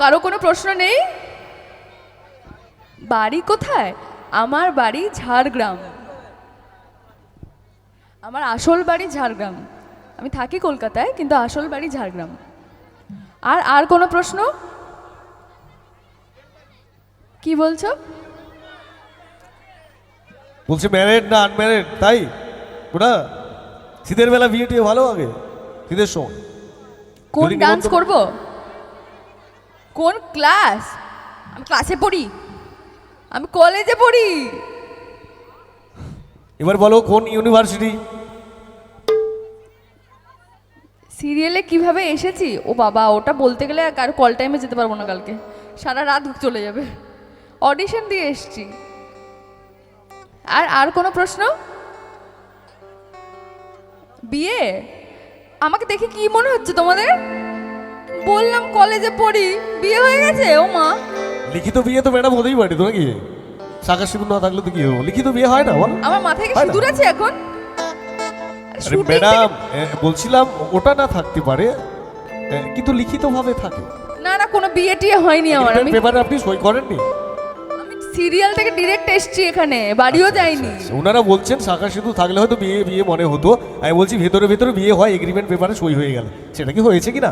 কারো কোনো প্রশ্ন নেই? বাড়ি কোথায়? আমার বাড়ি ঝাড়গ্রাম। আমার আসল বাড়ি ঝাড়গ্রাম। আমি থাকি কলকাতায়, কিন্তু আসল বাড়ি ঝাড়গ্রাম। আর কোনো প্রশ্ন? কি বলছো? বলছে ম্যারেড না আনম্যারেড, তাই ওটা শীতের বেলা বিয়ে টিয়ে ভালো আগে শীতের সময়। কোন ডান্স করব? কোন ক্লাস? আমি ক্লাসে পড়ি, আমি কলেজে পড়ি। এবার বলো কোন ইউনিভার্সিটি? সিরিয়ালে কিভাবে এসেছি? ও বাবা, ওটা বলতে গেলে আর কল টাইমে যেতে পারবো না, কালকে সারা রাত চলে যাবে। অডিশন দিয়ে এসেছি। আর কোনো প্রশ্ন? বিয়ে? আমাকে দেখে কি মনে হচ্ছে তোমাদের? বললাম কলেজে পড়ি, বিয়ে হয়ে গেছে। ও মা, লিখিত বিয়ে তো ম্যাডাম হতেই পারে, তো নাকি? শাখা সিঁদুর না থাকলে তো কি হবো? লিখিত বিয়ে হয় না বলো? আমার মাথায় কি হয় না? সিঁদুর আছে এখন? আরে ম্যাডাম, বলছিলাম ওটা না থাকতে পারে, কিন্তু লিখিত ভাবে থাকে। না না, কোনো বিয়ে টিয়ে হয়নি আমার। আমি পেপারে আপনি সই করেননি? সিরিয়াল থেকে ডিরেক্ট এসেছি এখানে, বাড়িও যাইনি। ওনারা বলছেন শাখা সিঁদুর থাকলে হয়তো বিয়ে বিয়ে মনে হতো। আমি বলছি ভেতরে ভেতরে বিয়ে হয়, এগ্রিমেন্ট পেপারে সই হয়ে গেল। সেটা কি হয়েছে কিনা?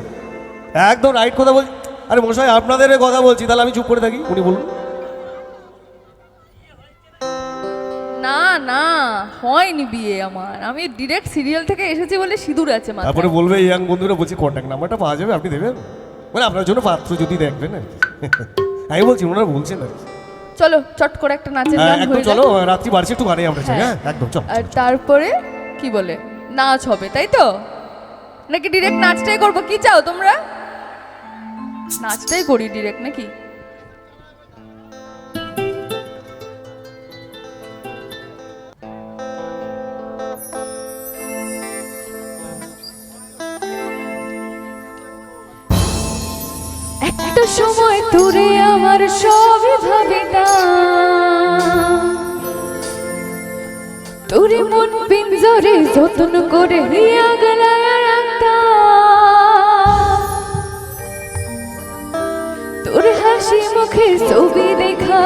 একদম রাইট কথা বলছি। আরে মশাই, আপনাদের কথা বলছি, তাহলে আমি চুপ করে থাকি? উনি বলুন। না না, হয়নি বিয়ে আমার। আমি ডিরেক্ট সিরিয়াল থেকে এসেছি বলে সিঁদুর আছে মাথায়। তারপরে বলবে ইয়াং বন্ধুরা, বলছি কন্ট্যাক্ট নাম্বারটা পাওয়া যাবে, আপনি দেবেন? মানে আপনার জন্য পাত্র যদি দেখবেন আর কি। আমি বলছি, ওনারা বলছেন আর কি। চলো চট করে একটা নাচের গান একদম হয়ে চলো, যাক। রাত্রি বাড়ছে একটু গানে আমরা চাই। হ্যাঁ একদম চলো। আর তারপরে কি বলে নাচ হবে, তাই তো? নাকি ডিরেক্ট নাচটাই করবো? কি চাও তোমরা? নাচটাই করি ডিরেক্ট নাকি? একটা সময় তোরে আমার সবই ভাবিতাম, তোরে মন পিঞ্জরে যত্ন করে আগলায় রাখতাম। তোর হাসি মুখে ছবি দেখা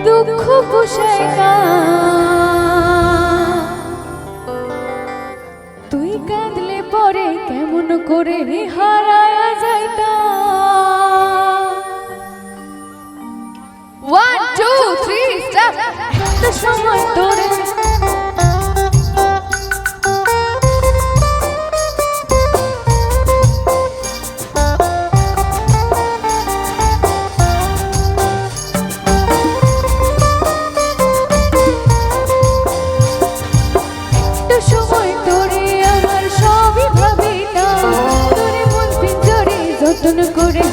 দুঃখ পোষায় না। তুই কাঁদলে পরে কেমন করে হারায়া যাইতাম। 1 2 3 স্টার্ট। একটা সময় তোরে যত্ন করে